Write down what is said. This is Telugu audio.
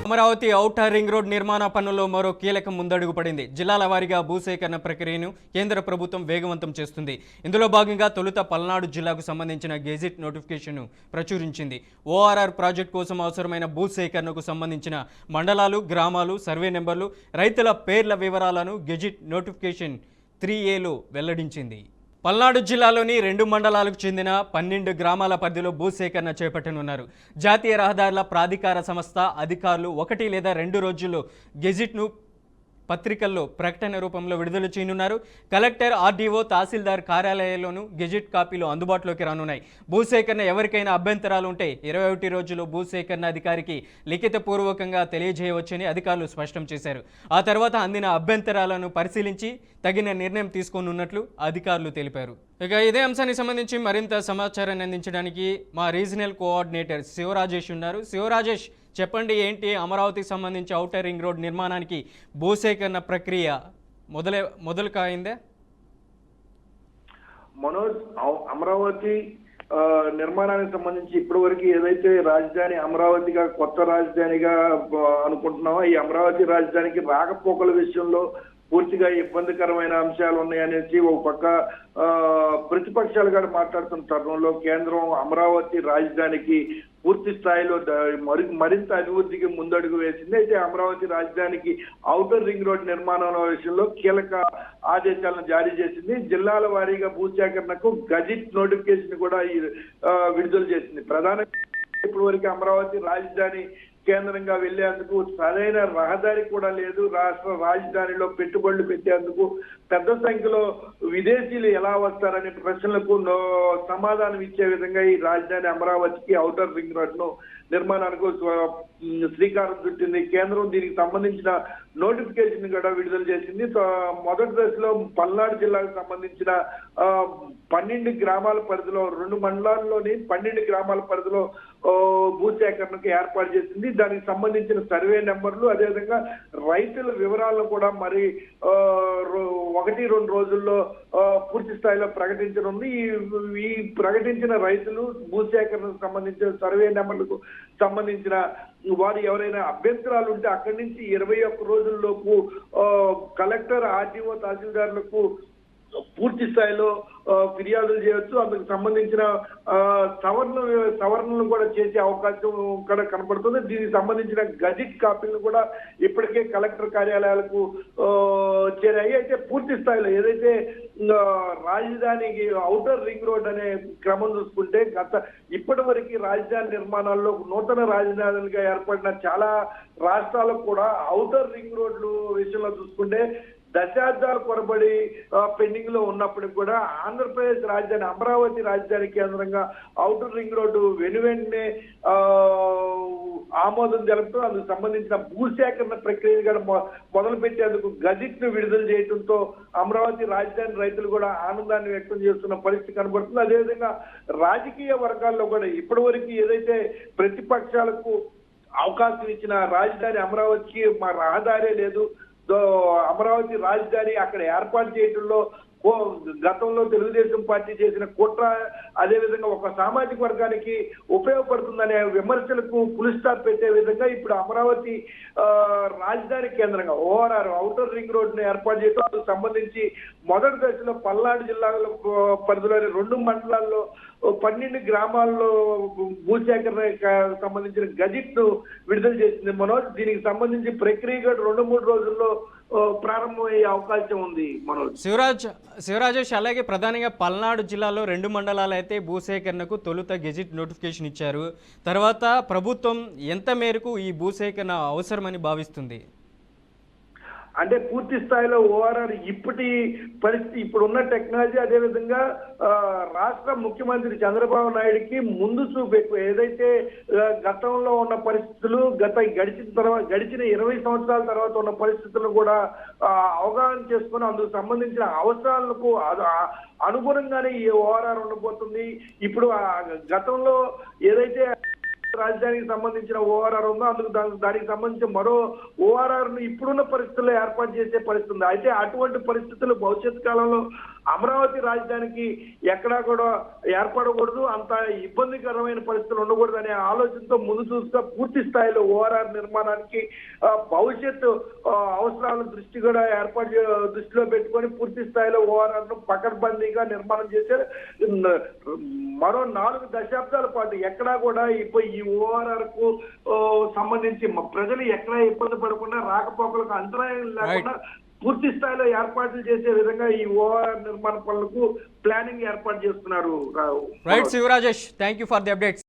అమరావతి ఔటర్ రింగ్ రోడ్ నిర్మాణ పనుల్లో మరో కీలక ముందడుగు పడింది. జిల్లాల వారీగా భూసేకరణ ప్రక్రియను కేంద్ర ప్రభుత్వం వేగవంతం చేస్తుంది. ఇందులో భాగంగా తొలుత పల్నాడు జిల్లాకు సంబంధించిన గెజిట్ నోటిఫికేషన్ను ప్రచురించింది. ఓఆర్ఆర్ ప్రాజెక్టు కోసం అవసరమైన భూసేకరణకు సంబంధించిన మండలాలు, గ్రామాలు, సర్వే నెంబర్లు, రైతుల పేర్ల వివరాలను గెజిట్ నోటిఫికేషన్ 3A లో వెల్లడించింది. పల్నాడు జిల్లాలోని 2 మండలాలకు చెందిన 12 గ్రామాల పరిధిలో భూసేకరణ చేపట్టనున్నారు. జాతీయ రహదారుల ప్రాధికార సంస్థ అధికారులు 1 లేదా 2 రోజుల్లో గెజిట్ను పత్రికల్లో ప్రకటన రూపంలో విడుదల చేయనున్నారు. కలెక్టర్, ఆర్డీఓ, తహసీల్దార్ కార్యాలయాల్లోనూ గెజిట్ కాపీలు అందుబాటులోకి రానున్నాయి. భూసేకరణ ఎవరికైనా అభ్యంతరాలు ఉంటే 21 రోజుల్లో భూసేకరణ అధికారికి లిఖితపూర్వకంగా తెలియజేయవచ్చని అధికారులు స్పష్టం చేశారు. ఆ తర్వాత అందిన అభ్యంతరాలను పరిశీలించి తగిన నిర్ణయం తీసుకోనున్నట్లు అధికారులు తెలిపారు. ఇక ఇదే అంశానికి సంబంధించి మరింత సమాచారాన్ని అందించడానికి మా రీజనల్ కోఆర్డినేటర్ శివరాజేష్ ఉన్నారు. శివరాజేష్, చెప్పండి, ఏంటి అమరావతికి సంబంధించి ఔటర్ రింగ్ రోడ్ నిర్మాణానికి భూసేకరణ ప్రక్రియ మొదలు కాయిందే? మనోజ్, అమరావతి నిర్మాణానికి సంబంధించి ఇప్పటి వరకు ఏదైతే రాజధాని అమరావతిగా కొత్త రాజధానిగా అనుకుంటున్నామో, ఈ అమరావతి రాజధానికి రాకపోకల విషయంలో పూర్తిగా ఇబ్బందికరమైన అంశాలు ఉన్నాయనేసి ఒక పక్క ప్రతిపక్షాలు కూడా మాట్లాడుతున్న తరుణంలో కేంద్రం అమరావతి రాజధానికి పూర్తి స్థాయిలో మరింత అభివృద్ధికి ముందడుగు వేసింది. అయితే అమరావతి రాజధానికి ఔటర్ రింగ్ రోడ్ నిర్మాణం విషయంలో కీలక ఆదేశాలను జారీ చేసింది. జిల్లాల వారీగా భూసేకరణకు గజిట్ నోటిఫికేషన్ కూడా విడుదల చేసింది. ప్రధానంగా ఇప్పటి వరకు అమరావతి రాజధాని కేంద్రంగా వెళ్లేందుకు సరైన రహదారి కూడా లేదు. రాష్ట్ర రాజధానిలో పెట్టుబడులు పెట్టేందుకు పెద్ద సంఖ్యలో విదేశీయులు ఎలా వస్తారనే ప్రశ్నలకు సమాధానం ఇచ్చే విధంగా ఈ రాజధాని అమరావతికి ఔటర్ రింగ్ రోడ్ ను నిర్మాణానికి శ్రీకారం చుట్టింది. కేంద్రం దీనికి సంబంధించిన నోటిఫికేషన్ కూడా విడుదల చేసింది. మొదటి దశలో పల్నాడు జిల్లాకు సంబంధించిన 12 గ్రామాల పరిధిలో 2 మండలాల్లోని 12 గ్రామాల పరిధిలో భూసేకరణకు ఏర్పాటు చేసింది. దానికి సంబంధించిన సర్వే నెంబర్లు, అదేవిధంగా రైతుల వివరాలను కూడా మరి 1-2 రోజుల్లో పూర్తి స్థాయిలో ప్రకటించనుంది. ఈ ప్రకటించిన రైతులు భూసేకరణకు సంబంధించిన సర్వే నెంబర్లకు సంబంధించిన వారు ఎవరైనా అభ్యంతరాలు ఉంటే అక్కడి నుంచి 21 రోజుల్లోపు కలెక్టర్, ఆర్డీఓ, తహసీల్దార్లకు పూర్తి స్థాయిలో ఫిర్యాదులు చేయవచ్చు. అందుకు సంబంధించిన సవరణలు కూడా చేసే అవకాశం కూడా కనపడుతుంది. దీనికి సంబంధించిన గజిట్ కాపీలను కూడా ఇప్పటికే కలెక్టర్ కార్యాలయాలకు చేరాయి. అయితే పూర్తి స్థాయిలో ఏదైతే రాజధానికి ఔటర్ రింగ్ రోడ్ అనే క్రమం చూసుకుంటే ఇప్పటి వరకు రాజధాని నిర్మాణాల్లో నూతన రాజధానులుగా ఏర్పడిన చాలా రాష్ట్రాలకు కూడా ఔటర్ రింగ్ రోడ్లు విషయంలో చూసుకుంటే దశాబ్దాల కొరబడి పెండింగ్ లో ఉన్నప్పటికి కూడా ఆంధ్రప్రదేశ్ రాజధాని అమరావతి రాజధాని కేంద్రంగా ఔటర్ రింగ్ రోడ్డు వెనువెంటనే ఆమోదం జరుపుతూ అందుకు సంబంధించిన భూసేకరణ ప్రక్రియ కూడా మొదలు పెట్టేందుకు గజిట్ ను విడుదల చేయడంతో అమరావతి రాజధాని రైతులు కూడా ఆనందాన్ని వ్యక్తం చేస్తున్న పరిస్థితి కనబడుతుంది. అదేవిధంగా రాజకీయ వర్గాల్లో కూడా ఇప్పటి వరకు ఏదైతే ప్రతిపక్షాలకు అవకాశం ఇచ్చిన రాజధాని అమరావతికి మా రహదారే లేదు, అమరావతి రాజధాని అక్కడ ఏర్పాటు చేయడంలో గతంలో తెలుగుదేశం పార్టీ చేసిన కుట్ర, అదేవిధంగా ఒక సామాజిక వర్గానికి ఉపయోగపడుతుందనే విమర్శలకు ఫుల్ స్టాప్ పెట్టే విధంగా ఇప్పుడు అమరావతి రాజధాని కేంద్రంగా ఓఆర్ఆర్ ఔటర్ రింగ్ రోడ్ ను ఏర్పాటు చేయడం సంబంధించి మొదటి దశలో పల్నాడు జిల్లాలో పరిధిలోని 2 మండలాల్లో 12 గ్రామాల్లో భూసేకరణ సంబంధించిన గజిట్ ను విడుదల చేసింది. మనోజ్, దీనికి సంబంధించి ప్రక్రియ కూడా 2-3 రోజుల్లో ప్రారంభమయ్యే అవకాశం ఉంది. మనోజ్, శివరాజేష్, అలాగే ప్రధానంగా పల్నాడు జిల్లాలో 2 మండలాలు అయితే భూసేకరణకు తొలుత గెజిట్ నోటిఫికేషన్ ఇచ్చారు. తర్వాత ప్రభుత్వం ఎంత మేరకు ఈ భూసేకరణ అవసరమని భావిస్తుంది? అంటే పూర్తి స్థాయిలో ఓఆర్ఆర్ ఇప్పటి పరిస్థితి, ఇప్పుడున్న టెక్నాలజీ, అదేవిధంగా రాష్ట్ర ముఖ్యమంత్రి చంద్రబాబు నాయుడికి ముందు చూపు ఎక్కువ. ఏదైతే గతంలో ఉన్న పరిస్థితులు, గడిచిన 20 సంవత్సరాల తర్వాత ఉన్న పరిస్థితులను కూడా అవగాహన చేసుకుని అందుకు సంబంధించిన అవసరాలకు అనుగుణంగానే ఈ ఓఆర్ఆర్ ఉండబోతుంది. ఇప్పుడు గతంలో ఏదైతే రాజధానికి సంబంధించిన ఓఆర్ఆర్ ఉందో అందుకు దానికి సంబంధించిన మరో ఓఆర్ఆర్ ను ఇప్పుడున్న పరిస్థితుల్లో ఏర్పాటు చేసే పరిస్థితి ఉంది. అయితే అటువంటి పరిస్థితులు భవిష్యత్ కాలంలో అమరావతి రాజధానికి ఎక్కడా కూడా ఏర్పడకూడదు, అంత ఇబ్బందికరమైన పరిస్థితులు ఉండకూడదు అనే ఆలోచనతో ముందు చూస్తూ పూర్తి స్థాయిలో ఓఆర్ఆర్ నిర్మాణానికి భవిష్యత్తు అవసరాల దృష్టి కూడా దృష్టిలో పెట్టుకొని పూర్తి స్థాయిలో ఓఆర్ఆర్ ను పకడ్బందీగా నిర్మాణం చేసే మరో 4 దశాబ్దాల పాటు ఎక్కడా కూడా ఈ ఓఆర్ఆర్ కు సంబంధించి ప్రజలు ఎక్కడా ఇబ్బంది పడకుండా రాకపోకలకు అంతరాయం లేకుండా పూర్తి స్థాయిలో ఏర్పాట్లు చేసే విధంగా ఈ ఓఆర్ఆర్ నిర్మాణ పనులకు ప్లానింగ్ ఏర్పాటు చేస్తున్నారు. Right Shivarajesh, thank you for the updates.